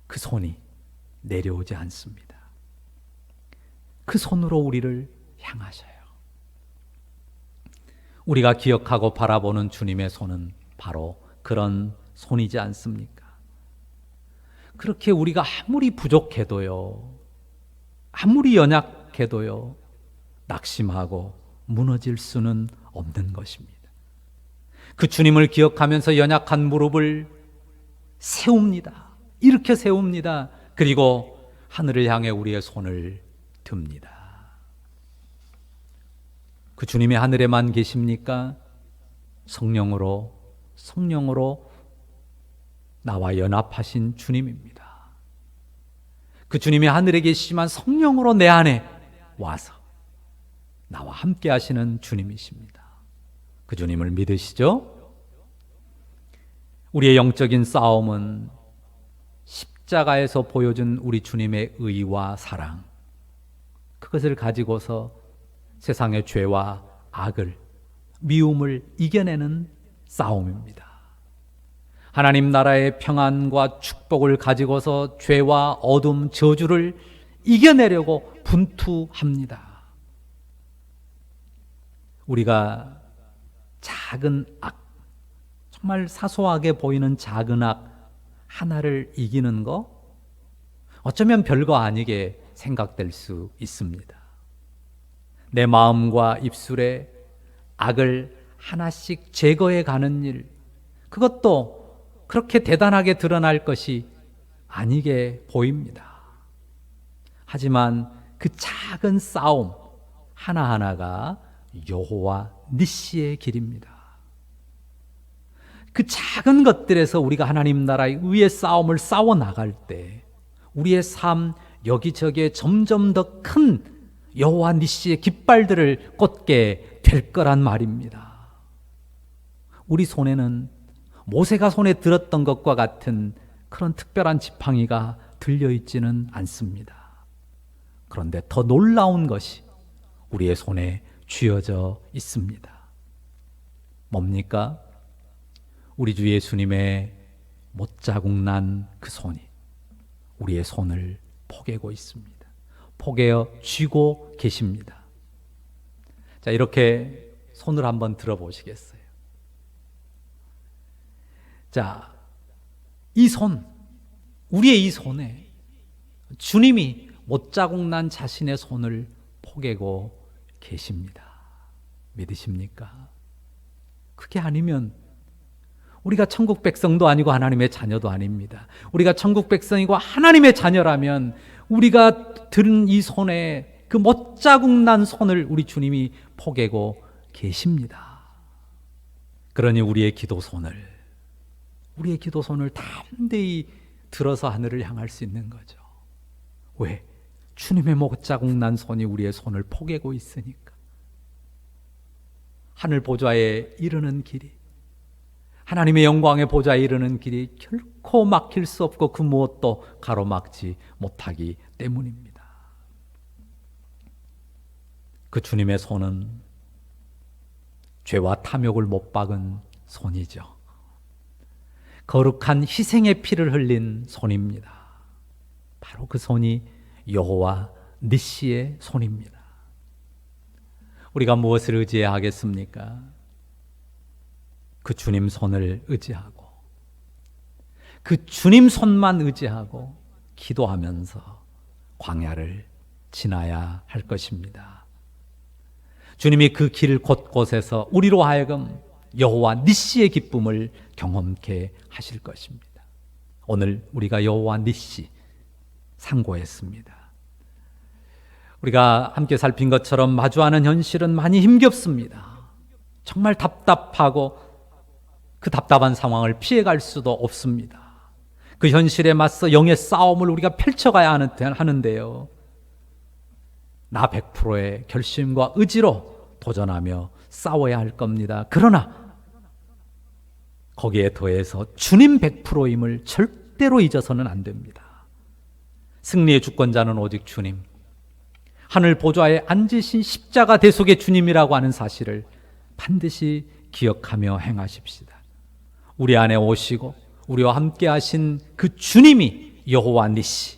그 손이 내려오지 않습니다. 그 손으로 우리를 향하셔요. 우리가 기억하고 바라보는 주님의 손은 바로 그런 손이지 않습니까? 그렇게 우리가 아무리 부족해도요, 아무리 연약해도요, 낙심하고 무너질 수는 없는 것입니다. 그 주님을 기억하면서 연약한 무릎을 세웁니다. 일으켜 세웁니다. 그리고 하늘을 향해 우리의 손을 듭니다. 그 주님이 하늘에만 계십니까? 성령으로 나와 연합하신 주님입니다. 그 주님이 하늘에 계시지만 성령으로 내 안에 와서 나와 함께 하시는 주님이십니다. 그 주님을 믿으시죠? 우리의 영적인 싸움은 십자가에서 보여준 우리 주님의 의와 사랑, 그것을 가지고서 세상의 죄와 악을, 미움을 이겨내는 싸움입니다. 하나님 나라의 평안과 축복을 가지고서 죄와 어둠, 저주를 이겨내려고 분투합니다. 우리가 작은 악, 정말 사소하게 보이는 작은 악 하나를 이기는 거 어쩌면 별거 아니게 생각될 수 있습니다. 내 마음과 입술에 악을 하나씩 제거해 가는 일, 그것도 그렇게 대단하게 드러날 것이 아니게 보입니다. 하지만 그 작은 싸움 하나하나가 여호와 니시의 길입니다. 그 작은 것들에서 우리가 하나님 나라의 의의 싸움을 싸워 나갈 때 우리의 삶 여기저기에 점점 더 큰 여호와 니시의 깃발들을 꽂게 될 거란 말입니다. 우리 손에는 모세가 손에 들었던 것과 같은 그런 특별한 지팡이가 들려있지는 않습니다. 그런데 더 놀라운 것이 우리의 손에 쥐어져 있습니다. 뭡니까? 우리 주 예수님의 못자국 난 그 손이 우리의 손을 포개고 있습니다. 포개어 쥐고 계십니다. 자, 이렇게 손을 한번 들어보시겠어요? 자, 이 손, 우리의 이 손에 주님이 못자국 난 자신의 손을 포개고 계십니다. 믿으십니까? 그게 아니면 우리가 천국 백성도 아니고 하나님의 자녀도 아닙니다. 우리가 천국 백성이고 하나님의 자녀라면 우리가 든 이 손에 그 못자국 난 손을 우리 주님이 포개고 계십니다. 그러니 우리의 기도손을 담대히 들어서 하늘을 향할 수 있는 거죠. 왜? 주님의 못자국 난 손이 우리의 손을 포개고 있으니까. 하늘 보좌에 이르는 길이, 하나님의 영광의 보좌에 이르는 길이 결코 막힐 수 없고 그 무엇도 가로막지 못하기 때문입니다. 그 주님의 손은 죄와 탐욕을 못 박은 손이죠. 거룩한 희생의 피를 흘린 손입니다. 바로 그 손이 여호와 니시의 손입니다. 우리가 무엇을 의지해야 하겠습니까? 그 주님 손을 의지하고 그 주님 손만 의지하고 기도하면서 광야를 지나야 할 것입니다. 주님이 그 길 곳곳에서 우리로 하여금 여호와 니시의 기쁨을 경험케 하실 것입니다. 오늘 우리가 여호와 니시 상고했습니다. 우리가 함께 살핀 것처럼 마주하는 현실은 많이 힘겹습니다. 정말 답답하고 그 답답한 상황을 피해갈 수도 없습니다. 그 현실에 맞서 영의 싸움을 우리가 펼쳐가야 하는데요. 나 100%의 결심과 의지로 도전하며 싸워야 할 겁니다. 그러나 거기에 더해서 주님 100%임을 절대로 잊어서는 안 됩니다. 승리의 주권자는 오직 주님, 하늘 보좌에 앉으신 십자가 대속의 주님이라고 하는 사실을 반드시 기억하며 행하십시다. 우리 안에 오시고 우리와 함께 하신 그 주님이 여호와 니시,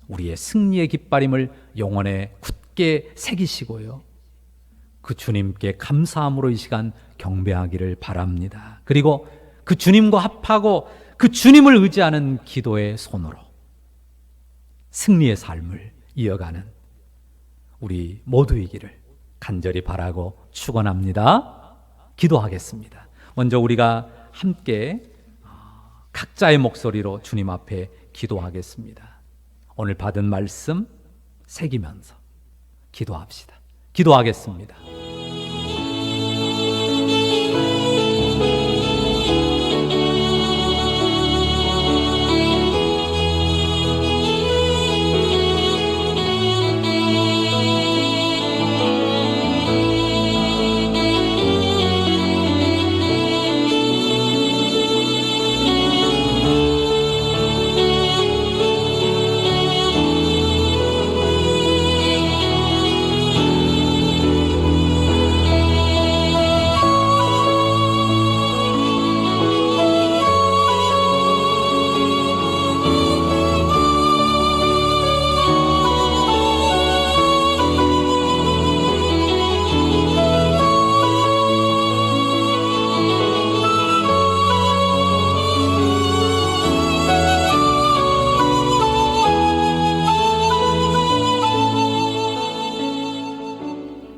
우리의 승리의 깃발임을 영혼에 굳게 새기시고요, 그 주님께 감사함으로 이 시간 경배하기를 바랍니다. 그리고 그 주님과 합하고 그 주님을 의지하는 기도의 손으로 승리의 삶을 이어가는 우리 모두이기를 간절히 바라고 축원합니다. 기도하겠습니다. 먼저 우리가 함께 각자의 목소리로 주님 앞에 기도하겠습니다. 오늘 받은 말씀 새기면서 기도합시다. 기도하겠습니다.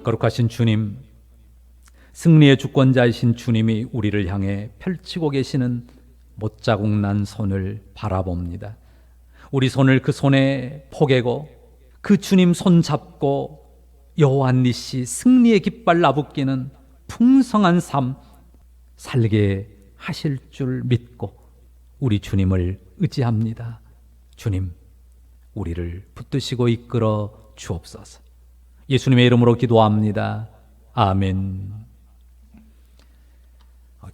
거룩하신 주님, 승리의 주권자이신 주님이 우리를 향해 펼치고 계시는 못자국 난 손을 바라봅니다. 우리 손을 그 손에 포개고 그 주님 손 잡고 여호와 니시 승리의 깃발 나부끼는 풍성한 삶 살게 하실 줄 믿고 우리 주님을 의지합니다. 주님, 우리를 붙드시고 이끌어 주옵소서. 예수님의 이름으로 기도합니다. 아멘.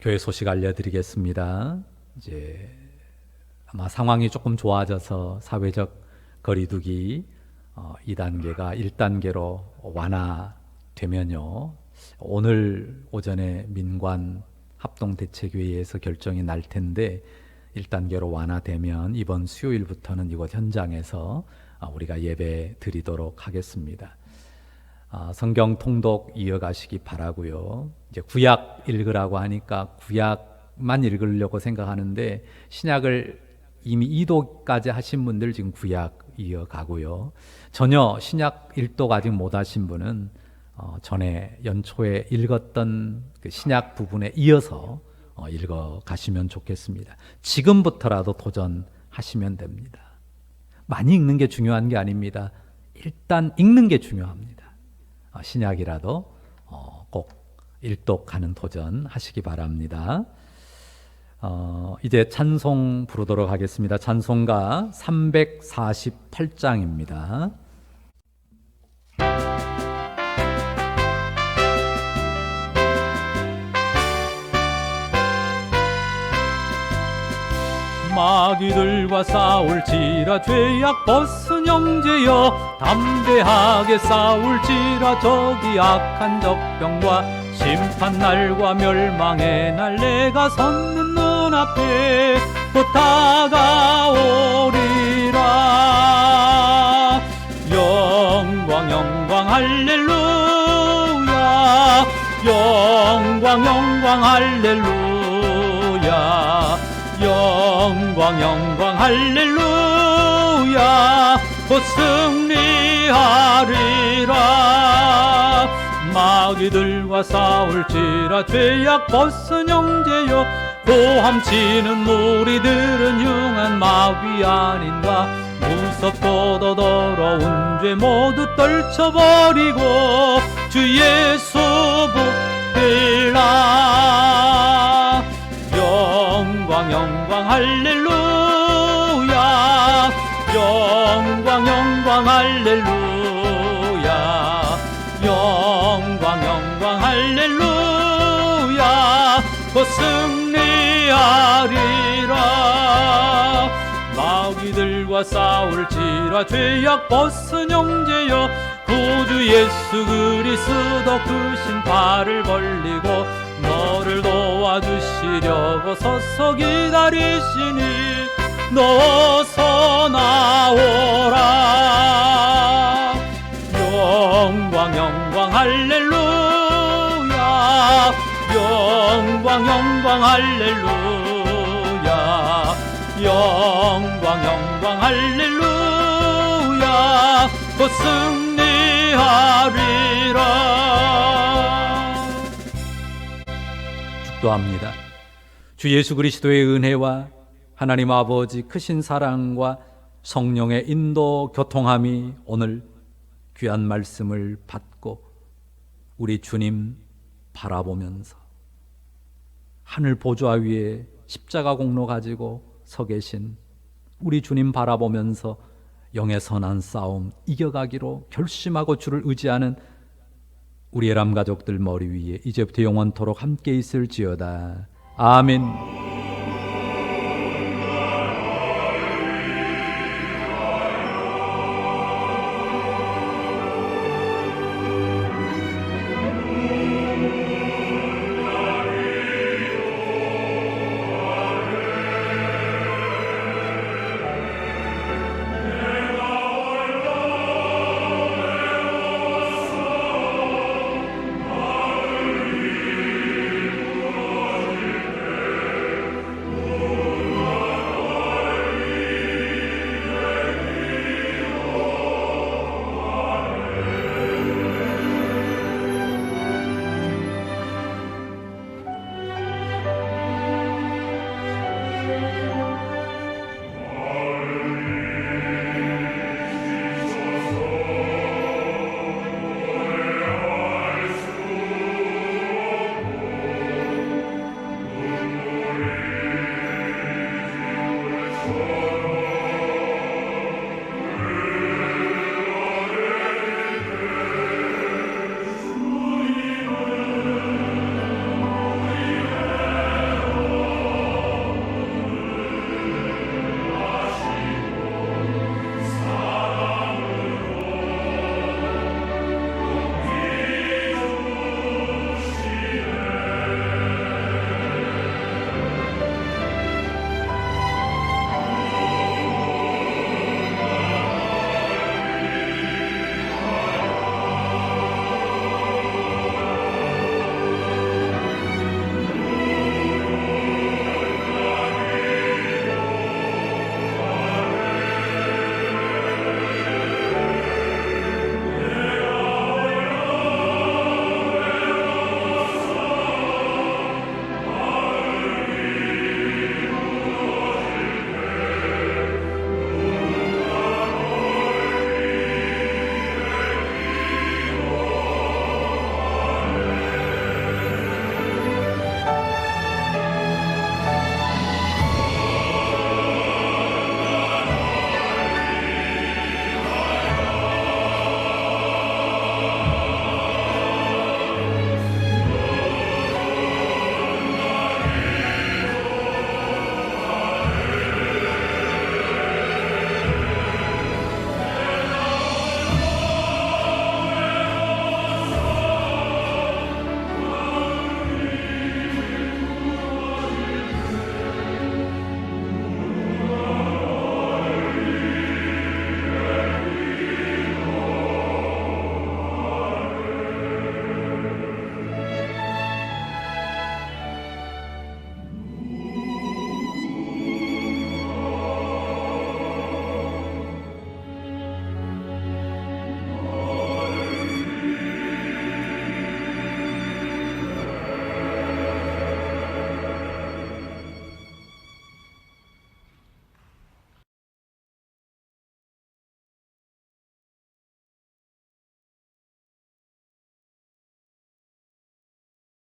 교회 소식 알려드리겠습니다. 이제 아마 상황이 조금 좋아져서 사회적 거리두기 2단계가 1단계로 완화되면요, 오늘 오전에 민관 합동대책회의에서 결정이 날 텐데 1단계로 완화되면 이번 수요일부터는 이곳 현장에서 우리가 예배 드리도록 하겠습니다. 성경 통독 이어가시기 바라고요. 이제 구약 읽으라고 하니까 구약만 읽으려고 생각하는데 신약을 이미 이도까지 하신 분들 지금 구약 이어가고요. 전혀 신약 1독 아직 못 하신 분은 전에 연초에 읽었던 그 신약 부분에 이어서 읽어 가시면 좋겠습니다. 지금부터라도 도전하시면 됩니다. 많이 읽는 게 중요한 게 아닙니다. 일단 읽는 게 중요합니다. 신약이라도 꼭 일독하는 도전 하시기 바랍니다. 이제 찬송 부르도록 하겠습니다. 찬송가 348장입니다. 마귀들과 싸울지라 죄악 벗은 형제여, 담대하게 싸울지라 저기 악한 적병과 심판날과 멸망의 날 내가 섰는 눈앞에 곧 다가오리라. 영광 영광 할렐루야, 영광 영광 할렐루야, 영광 영광 할렐루야, 곧 승리하리라. 마귀들과 싸울지라 죄악 벗은 형제여, 고함치는 무리들은 흉한 마귀 아닌가. 무섭고도 더러운 죄 모두 떨쳐버리고 주 예수 붙들라. 영광 영광 할렐루야, 영광 영광 할렐루야, 영광 영광 할렐루야, 곧 승리하리라. 마귀들과 싸울지라 죄악 벗은 형제여, 구주 예수 그리스도 크신 발을 벌리고 너를 도와주시려고 서서 기다리시니 너 어서 나오라. 영광 영광 할렐루야, 영광 영광 할렐루야, 영광 영광 할렐루야, 곧 승리하리라. 축도합니다. 주 예수 그리스도의 은혜와 하나님 아버지 크신 사랑과 성령의 인도 교통함이 오늘 귀한 말씀을 받고 우리 주님 바라보면서 하늘 보좌 위에 십자가 공로 가지고 서 계신 우리 주님 바라보면서 영의 선한 싸움 이겨가기로 결심하고 주를 의지하는 우리 에람 가족들 머리 위에 이제부터 영원토록 함께 있을지어다. 아멘.